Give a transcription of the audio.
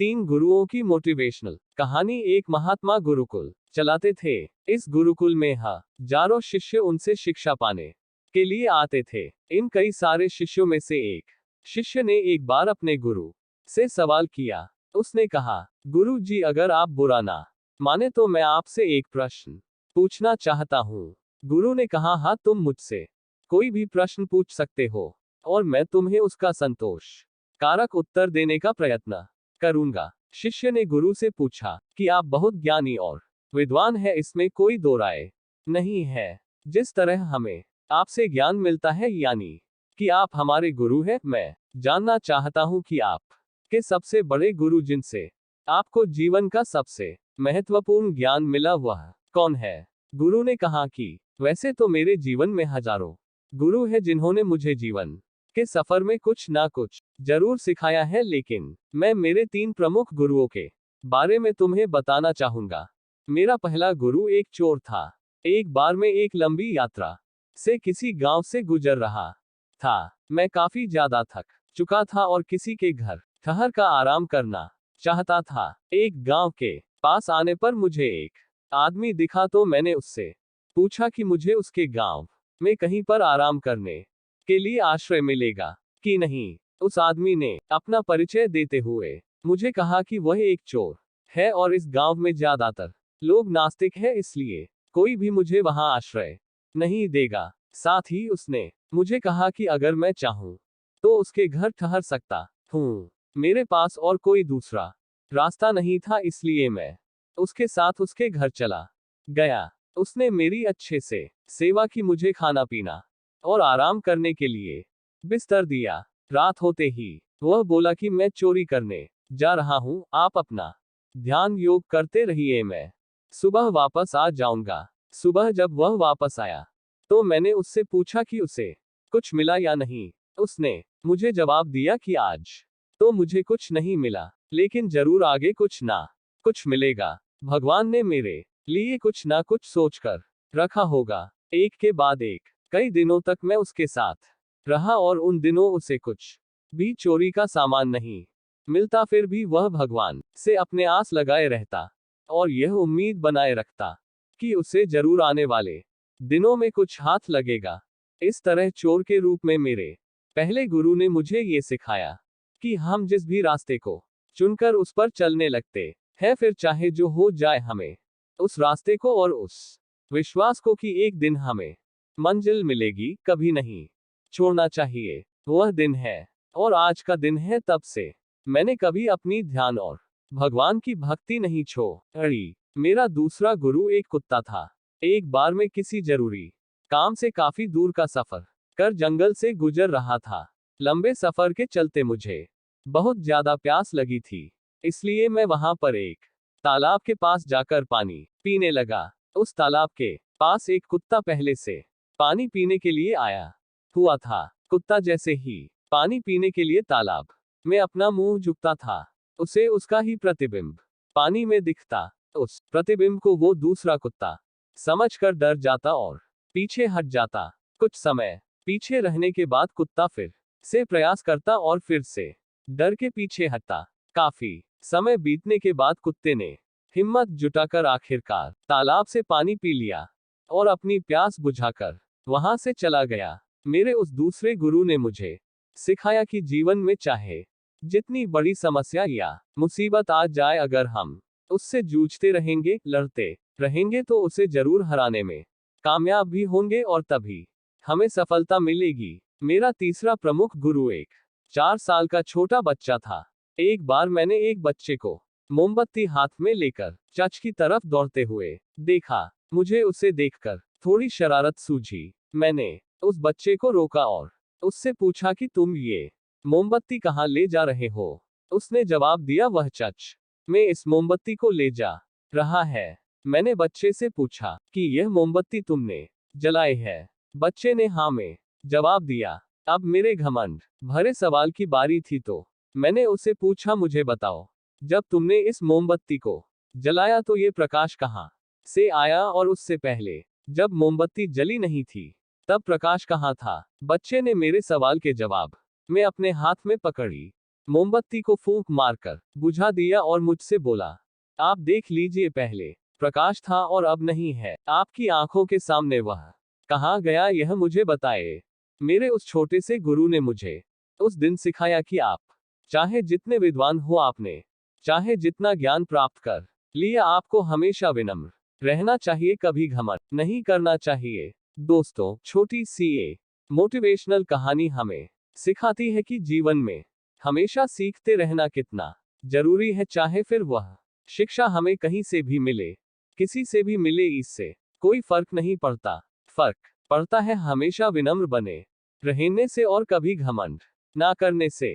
तीन गुरुओं की मोटिवेशनल कहानी। एक महात्मा गुरुकुल चलाते थे। इस गुरुकुल में हजारों शिष्य उनसे शिक्षा पाने के लिए आते थे। इन कई सारे शिष्यों में से एक शिष्य ने एक बार अपने गुरु से सवाल किया। उसने कहा, गुरु जी, अगर आप बुरा ना माने तो मैं आपसे एक प्रश्न पूछना चाहता हूँ। गुरु ने कहा, हाँ, तुम मुझसे कोई भी प्रश्न पूछ सकते हो और मैं तुम्हें उसका संतोष कारक उत्तर देने का प्रयत्न करूंगा। शिष्य ने गुरु से पूछा कि आप बहुत ज्ञानी और विद्वान है, इसमें कोई दो राय नहीं है। जिस तरह हमें आपसे ज्ञान मिलता है, यानी कि आप हमारे गुरु हैं, मैं जानना चाहता हूं कि आप के सबसे बड़े गुरु जिनसे आपको जीवन का सबसे महत्वपूर्ण ज्ञान मिला, वह कौन है? गुरु ने कहा कि वैसे तो मेरे जीवन में हजारों गुरु हैं जिन्होंने मुझे जीवन के सफर में कुछ ना कुछ जरूर सिखाया है, लेकिन मैं मेरे तीन प्रमुख गुरुओं के बारे में तुम्हें बताना चाहूंगा। मेरा पहला गुरु एक चोर था। एक बार मैं एक लंबी यात्रा से किसी गांव से गुजर रहा था। मैं काफी ज्यादा थक चुका था और किसी के घर ठहर का आराम करना चाहता था। एक गांव के पास आने पर मुझे एक आदमी दिखा तो मैंने उससे पूछा कि मुझे उसके गांव में कहीं पर आराम करने के लिए आश्रय मिलेगा कि नहीं। उस आदमी ने अपना परिचय देते हुए मुझे कहा कि वह एक चोर है और इस गांव में ज्यादातर लोग नास्तिक है, इसलिए कोई भी मुझे वहां आश्रय नहीं देगा। साथ ही उसने मुझे कहा कि अगर मैं चाहूं तो उसके घर ठहर सकता हूं। मेरे पास और कोई दूसरा रास्ता नहीं था, इसलिए मैं उसके साथ उसके घर चला गया। उसने मेरी अच्छे से सेवा की, मुझे खाना पीना और आराम करने के लिए बिस्तर दिया। रात होते ही वह बोला कि मैं चोरी करने जा रहा हूं, आप अपना ध्यान योग करते रहिए, मैं सुबह वापस आ जाऊंगा। सुबह जब वह वापस आया तो मैंने उससे पूछा कि उसे कुछ मिला या नहीं। उसने मुझे जवाब दिया कि आज तो मुझे कुछ नहीं मिला, लेकिन जरूर आगे कुछ ना कुछ मिलेगा। भगवान ने मेरे लिए कुछ ना कुछ सोचकर रखा होगा। एक के बाद एक कई दिनों तक मैं उसके साथ रहा और उन दिनों उसे कुछ भी चोरी का सामान नहीं मिलता, फिर भी वह भगवान से अपने आस लगाए रहता और यह उम्मीद बनाए रखता कि उसे जरूर आने वाले दिनों में कुछ हाथ लगेगा। इस तरह चोर के रूप में मेरे पहले गुरु ने मुझे ये सिखाया कि हम जिस भी रास्ते को चुनकर उस पर चलने लगते हैं, फिर चाहे जो हो जाए, हमें उस रास्ते को और उस विश्वास को कि एक दिन हमें मंजिल मिलेगी, कभी नहीं छोड़ना चाहिए। वह दिन है और आज का दिन है। तब से मैंने कभी अपनी ध्यान और भगवान की भक्ति नहीं छोड़ी। मेरा दूसरा गुरु एक कुत्ता था। एक बार मैं किसी जरूरी काम से काफी दूर का सफर कर जंगल से गुजर रहा था। लंबे सफर के चलते मुझे बहुत ज्यादा प्यास लगी थी, इसलिए मैं वहां पर एक तालाब के पास जाकर पानी पीने लगा। उस तालाब के पास एक कुत्ता पहले से पानी पीने के लिए आया हुआ था। कुत्ता जैसे ही पानी पीने के लिए तालाब में अपना मुंह झुकता था, उसे उसका ही प्रतिबिंब पानी में दिखता। उस प्रतिबिंब को वो दूसरा कुत्ता समझकर डर जाता और पीछे हट जाता। कुछ समय पीछे रहने के बाद कुत्ता फिर से प्रयास करता और फिर से डर के पीछे हटता। काफी समय बीतने के बाद कुत्ते ने हिम्मत जुटाकर आखिरकार तालाब से पानी पी लिया और अपनी प्यास बुझाकर वहां से चला गया। मेरे उस दूसरे गुरु ने मुझे सिखाया कि जीवन में चाहे जितनी बड़ी समस्या या मुसीबत आ जाए, अगर हम उससे जूझते रहेंगे, लड़ते रहेंगे, तो उसे जरूर हराने में कामयाब भी होंगे और तभी हमें सफलता मिलेगी। मेरा तीसरा प्रमुख गुरु एक 4 साल का छोटा बच्चा था। एक बार मैंने एक बच्चे को मोमबत्ती हाथ में लेकर चर्च की तरफ दौड़ते हुए देखा। मुझे उसे देखकर थोड़ी शरारत सूझी। मैंने उस बच्चे को रोका और उससे पूछा कि तुम ये मोमबत्ती कहाँ ले जा रहे हो? उसने जवाब दिया, वह चर्च में इस मोमबत्ती को ले जा रहा है। मैंने बच्चे से पूछा कि यह मोमबत्ती तुमने जलाई है? बच्चे ने हाँ में जवाब दिया। अब मेरे घमंड भरे सवाल की बारी थी, तो मैंने उसे पूछा, मुझे बताओ, जब तुमने इस मोमबत्ती को जलाया तो ये प्रकाश कहाँ से आया, और उससे पहले जब मोमबत्ती जली नहीं थी तब प्रकाश कहाँ था? बच्चे ने मेरे सवाल के जवाब में अपने हाथ में पकड़ी मोमबत्ती को फूंक मारकर बुझा दिया और मुझसे बोला, आप देख लीजिए, पहले प्रकाश था और अब नहीं है। आपकी आंखों के सामने वह कहाँ गया, यह मुझे बताए। मेरे उस छोटे से गुरु ने मुझे उस दिन सिखाया कि आप चाहे जितने विद्वान हो, आपने चाहे जितना ज्ञान प्राप्त कर लिया, आपको हमेशा विनम्र रहना चाहिए, कभी घमंड नहीं करना चाहिए। दोस्तों, छोटी सी ये मोटिवेशनल कहानी हमें सिखाती है कि जीवन में हमेशा सीखते रहना कितना जरूरी है, चाहे फिर वह शिक्षा हमें कहीं से भी मिले, किसी से भी मिले, इससे कोई फर्क नहीं पड़ता। फर्क पड़ता है हमेशा विनम्र बने रहने से और कभी घमंड ना करने से।